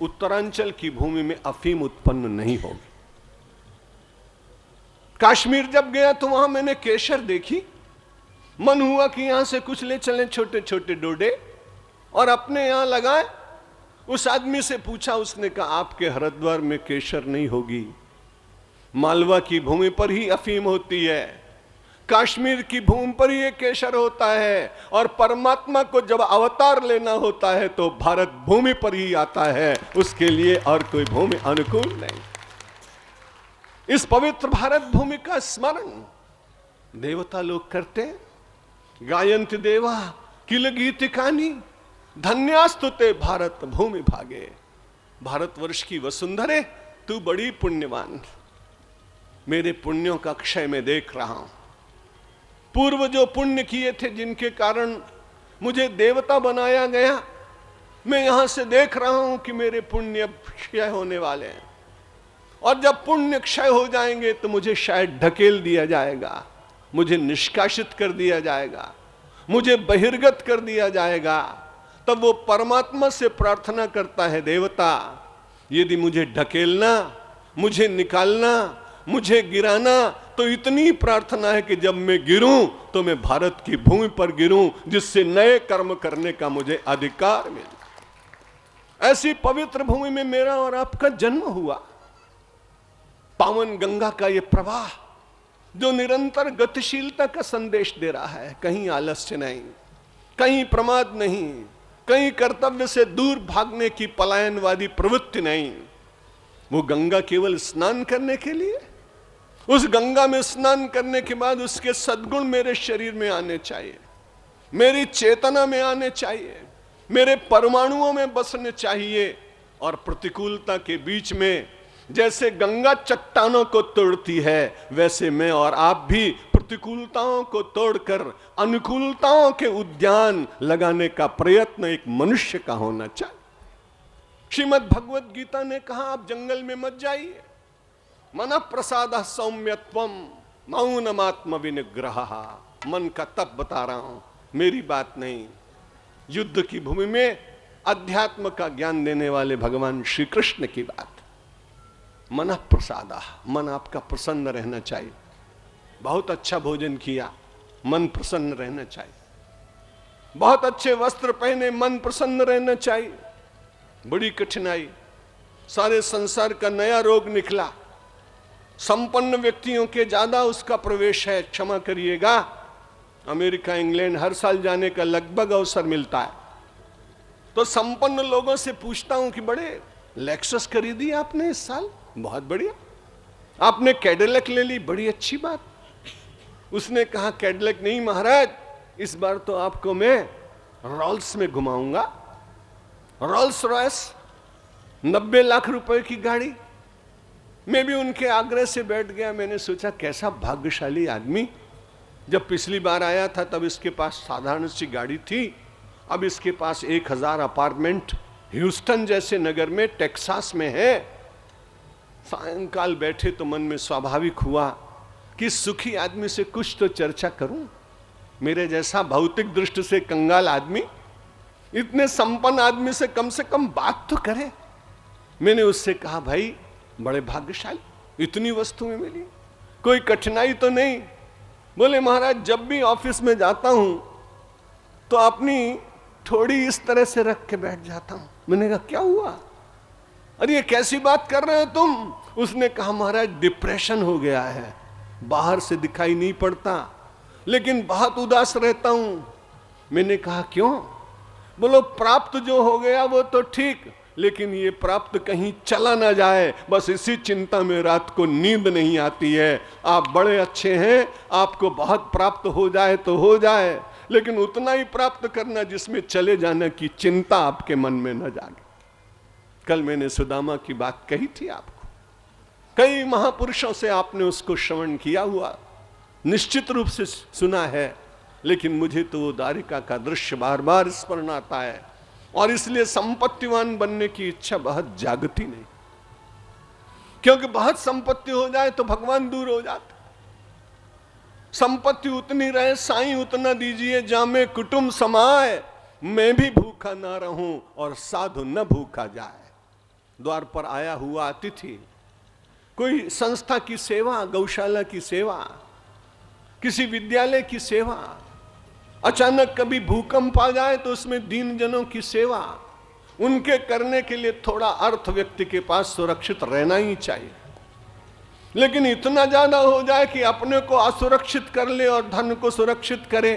उत्तरांचल की भूमि में अफीम उत्पन्न नहीं होगी। कश्मीर जब गया तो वहां मैंने केसर देखी, मन हुआ कि यहां से कुछ ले चलें, छोटे छोटे डोडे, और अपने यहां लगाए। उस आदमी से पूछा, उसने कहा आपके हरिद्वार में केसर नहीं होगी, मालवा की भूमि पर ही अफीम होती है। कश्मीर की भूमि पर ये केसर होता है, और परमात्मा को जब अवतार लेना होता है तो भारत भूमि पर ही आता है, उसके लिए और कोई भूमि अनुकूल नहीं। इस पवित्र भारत भूमि का स्मरण देवता लोग करते हैं। गायन्ति देवा किल गीतिकानि धन्यास्तुते भारत भूमि भागे। भारतवर्ष की वसुंधरे तू बड़ी पुण्यवान। मेरे पुण्यों का क्षय मैं देख रहा हूं। पूर्व जो पुण्य किए थे, जिनके कारण मुझे देवता बनाया गया, मैं यहां से देख रहा हूं कि मेरे पुण्य क्षय होने वाले हैं, और जब पुण्य क्षय हो जाएंगे तो मुझे शायद ढकेल दिया जाएगा, मुझे निष्कासित कर दिया जाएगा, मुझे बहिर्गत कर दिया जाएगा। तब वो परमात्मा से प्रार्थना करता है, देवता यदि मुझे ढकेलना, मुझे निकालना, मुझे गिराना, तो इतनी प्रार्थना है कि जब मैं गिरूं तो मैं भारत की भूमि पर गिरूं, जिससे नए कर्म करने का मुझे अधिकार मिले। ऐसी पवित्र भूमि में मेरा और आपका जन्म हुआ। पावन गंगा का ये प्रवाह जो निरंतर गतिशीलता का संदेश दे रहा है, कहीं आलस्य नहीं, कहीं प्रमाद नहीं, कहीं कर्तव्य से दूर भागने की पलायनवादी प्रवृत्ति नहीं। वो गंगा केवल स्नान करने के लिए, उस गंगा में स्नान करने के बाद उसके सद्गुण मेरे शरीर में आने चाहिए, मेरी चेतना में आने चाहिए, मेरे परमाणुओं में बसने चाहिए। और प्रतिकूलता के बीच में जैसे गंगा चट्टानों को तोड़ती है, वैसे मैं और आप भी प्रतिकूलताओं को तोड़कर अनुकूलताओं के उद्यान लगाने का प्रयत्न एक मनुष्य का होना चाहिए। श्रीमद् भगवत गीता ने कहा, आप जंगल में मत जाइए। मन प्रसाद सौम्यत्वम मौनमात्म विनिग्रह। मन का तप बता रहा हूं, मेरी बात नहीं। युद्ध की भूमि में अध्यात्म का ज्ञान देने वाले भगवान श्री कृष्ण की बात। मन प्रसाद, मन आपका प्रसन्न रहना चाहिए। बहुत अच्छा भोजन किया, मन प्रसन्न रहना चाहिए। बहुत अच्छे वस्त्र पहने, मन प्रसन्न रहना चाहिए। बड़ी कठिनाई, सारे संसार का नया रोग निकला। संपन्न व्यक्तियों के ज्यादा उसका प्रवेश है, क्षमा करिएगा। अमेरिका, इंग्लैंड हर साल जाने का लगभग अवसर मिलता है, तो संपन्न लोगों से पूछता हूं कि बड़े लेक्सस खरीदी आपने इस साल, बहुत बढ़िया। आपने कैडिलक ले ली, बड़ी अच्छी बात। उसने कहा, कैडिलक नहीं महाराज, इस बार तो आपको मैं रॉल्स में घुमाऊंगा। रॉल्स रॉयस 90 लाख रुपए की गाड़ी। मैं भी उनके आग्रह से बैठ गया। मैंने सोचा कैसा भाग्यशाली आदमी। जब पिछली बार आया था तब इसके पास साधारण सी गाड़ी थी, अब इसके पास 1000 अपार्टमेंट ह्यूस्टन जैसे नगर में, टेक्सास में है। सायंकाल बैठे तो मन में स्वाभाविक हुआ कि सुखी आदमी से कुछ तो चर्चा करूं। मेरे जैसा भौतिक दृष्टि से कंगाल आदमी इतने संपन्न आदमी से कम बात तो करे। मैंने उससे कहा, भाई बड़े भाग्यशाली, इतनी वस्तुएं मिली, कोई कठिनाई तो नहीं। बोले महाराज, जब भी ऑफिस में जाता हूं तो अपनी थोड़ी इस तरह से रख के बैठ जाता हूं। मैंने कहा क्या हुआ? अरे ये कैसी बात कर रहे हो तुम? उसने कहा, महाराज डिप्रेशन हो गया है, बाहर से दिखाई नहीं पड़ता लेकिन बहुत उदास रहता हूं। मैंने कहा क्यों? बोलो प्राप्त जो हो गया वो तो ठीक, लेकिन ये प्राप्त कहीं चला ना जाए, बस इसी चिंता में रात को नींद नहीं आती है। आप बड़े अच्छे हैं, आपको बहुत प्राप्त हो जाए तो हो जाए, लेकिन उतना ही प्राप्त करना जिसमें चले जाने की चिंता आपके मन में न जागे। कल मैंने सुदामा की बात कही थी आपको, कई महापुरुषों से आपने उसको श्रवण किया हुआ, निश्चित रूप से सुना है, लेकिन मुझे तो वो द्वारिका का दृश्य बार बार स्मरण आता है, और इसलिए संपत्तिवान बनने की इच्छा बहुत जागती नहीं, क्योंकि बहुत संपत्ति हो जाए तो भगवान दूर हो जाता। संपत्ति उतनी रहे, साईं उतना दीजिए जामे कुटुंब समाए, मैं भी भूखा ना रहूं और साधु न भूखा जाए। द्वार पर आया हुआ अतिथि, कोई संस्था की सेवा, गौशाला की सेवा, किसी विद्यालय की सेवा, अचानक कभी भूकंप आ जाए तो उसमें दीन जनों की सेवा, उनके करने के लिए थोड़ा अर्थ व्यक्ति के पास सुरक्षित रहना ही चाहिए। लेकिन इतना ज्यादा हो जाए कि अपने को असुरक्षित कर ले और धन को सुरक्षित करे।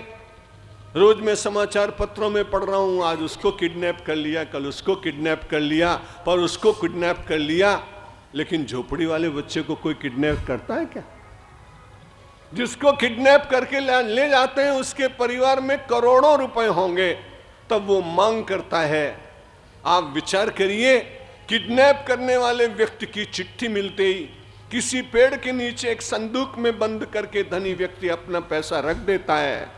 रोज मैं समाचार पत्रों में पढ़ रहा हूं, आज उसको किडनैप कर लिया, कल उसको किडनैप कर लिया, पर उसको किडनैप कर लिया। लेकिन झोपड़ी वाले बच्चे को कोई किडनैप करता है क्या? जिसको किडनैप करके ले जाते हैं उसके परिवार में करोड़ों रुपए होंगे, तब वो मांग करता है। आप विचार करिए, किडनैप करने वाले व्यक्ति की चिट्ठी मिलते ही किसी पेड़ के नीचे एक संदूक में बंद करके धनी व्यक्ति अपना पैसा रख देता है।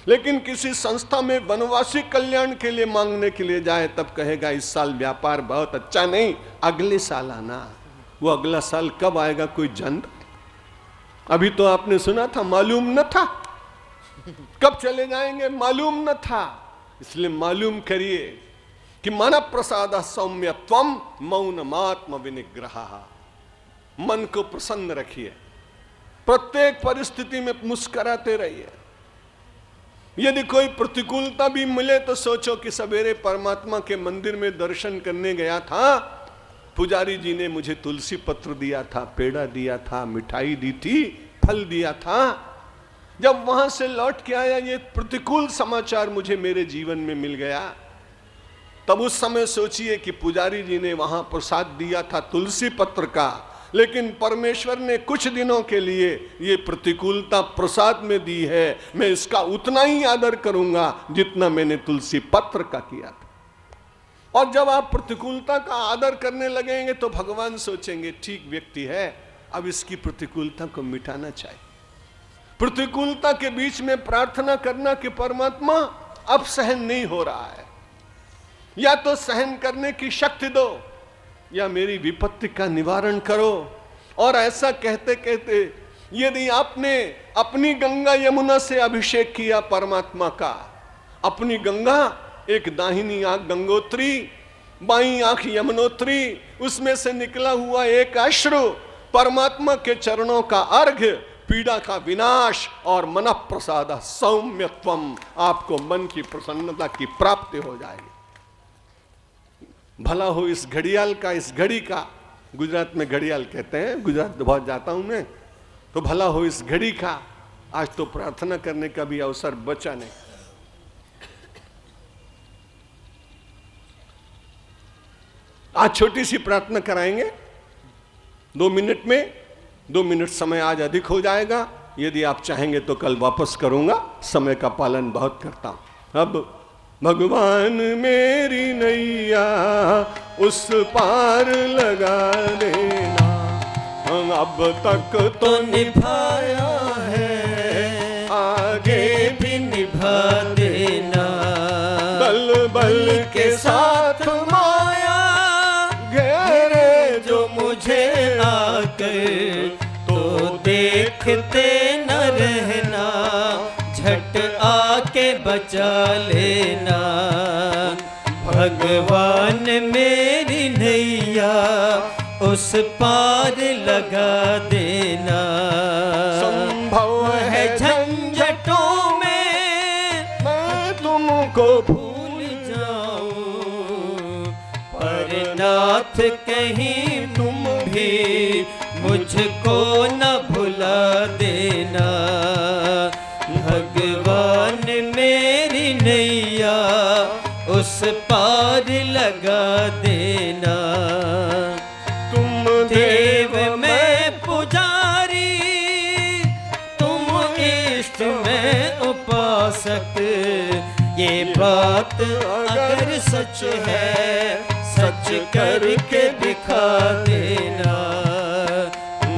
लेकिन किसी संस्था में वनवासी कल्याण के लिए मांगने के लिए जाए तब कहेगा इस साल व्यापार बहुत अच्छा नहीं, अगले साल आना। वो अगला साल कब आएगा कोई जानता? अभी तो आपने सुना था, मालूम न था कब चले जाएंगे, मालूम न था। इसलिए मालूम करिए कि मन प्रसाद सौम्यत्वम मौनमात्म विनिग्रह। मन को प्रसन्न रखिए, प्रत्येक परिस्थिति में मुस्कुराते रहिए। यदि कोई प्रतिकूलता भी मिले तो सोचो कि सवेरे परमात्मा के मंदिर में दर्शन करने गया था, पुजारी जी ने मुझे तुलसी पत्र दिया था, पेड़ा दिया था, मिठाई दी थी, फल दिया था। जब वहां से लौट के आया, ये प्रतिकूल समाचार मुझे मेरे जीवन में मिल गया, तब उस समय सोचिए कि पुजारी जी ने वहां प्रसाद दिया था तुलसी पत्र का, लेकिन परमेश्वर ने कुछ दिनों के लिए ये प्रतिकूलता प्रसाद में दी है। मैं इसका उतना ही आदर करूंगा जितना मैंने तुलसी पत्र का किया था। और जब आप प्रतिकूलता का आदर करने लगेंगे तो भगवान सोचेंगे ठीक व्यक्ति है, अब इसकी प्रतिकूलता को मिटाना चाहिए। प्रतिकूलता के बीच में प्रार्थना करना कि परमात्मा अब सहन नहीं हो रहा है, या तो सहन करने की शक्ति दो या मेरी विपत्ति का निवारण करो। और ऐसा कहते कहते यदि आपने अपनी गंगा यमुना से अभिषेक किया परमात्मा का, अपनी गंगा एक दाहिनी आंख गंगोत्री, बाईं आंख यमुनोत्री, उसमें से निकला हुआ एक अश्रु परमात्मा के चरणों का अर्घ्य, पीड़ा का विनाश और मन प्रसाद सौम्यत्वम, आपको मन की प्रसन्नता की प्राप्ति हो जाएगी। भला हो इस घड़ियाल का, इस घड़ी का, गुजरात में घड़ियाल कहते हैं, गुजरात बहुत जाता हूं मैं, तो भला हो इस घड़ी का। आज तो प्रार्थना करने का भी अवसर बचा नहीं। आज छोटी सी प्रार्थना कराएंगे 2 मिनट में, 2 मिनट समय आज अधिक हो जाएगा। यदि आप चाहेंगे तो कल वापस करूंगा, समय का पालन बहुत करता हूं। अब भगवान मेरी नैया उस पार लगा देना, अब तक तो निभाया है, आगे भी निभा देना। बल बल के साथ माया घेरे जो मुझे आकर, तो देखते न रहना, झट आके बचा लेना। भगवान मेरी नैया उस पार लगा देना। संभव है झंझटों में मैं तुमको भूल जाऊं, पर नाथ कहीं तुम भी मुझको न भुला देना। भगवान मेरी नैया उस पार लगा देना। तुम देव मैं पुजारी, तुम इष्ट में उपासक, ये बात अगर सच है सच करके दिखा देना।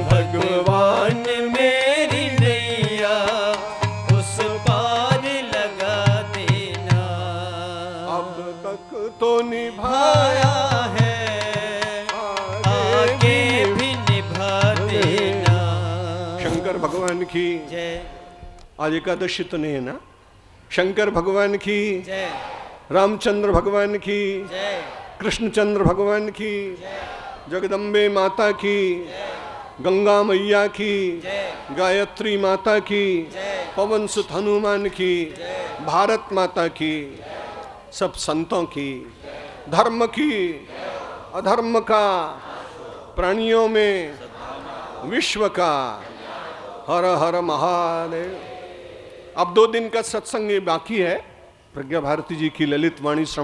भगवान मेरी नैया उस पार लगा देना। अब तक तो निभाया है, आगे भी निभा देना। शंकर भगवान की जय। आज एकादशी तो नहीं है ना? शंकर भगवान की जय, रामचंद्र भगवान की जय, कृष्णचंद्र भगवान की जय, जगदम्बे माता की जय, गंगा मैया की जय, गायत्री माता की जय, पवन सुत हनुमान की जय, भारत माता की, सब संतों की, धर्म की, अधर्म का, प्राणियों में विश्व का। हर हर महादेव। अब 2 दिन का सत्संग ये बाकी है। प्रज्ञा भारती जी की ललित वाणी श्रवण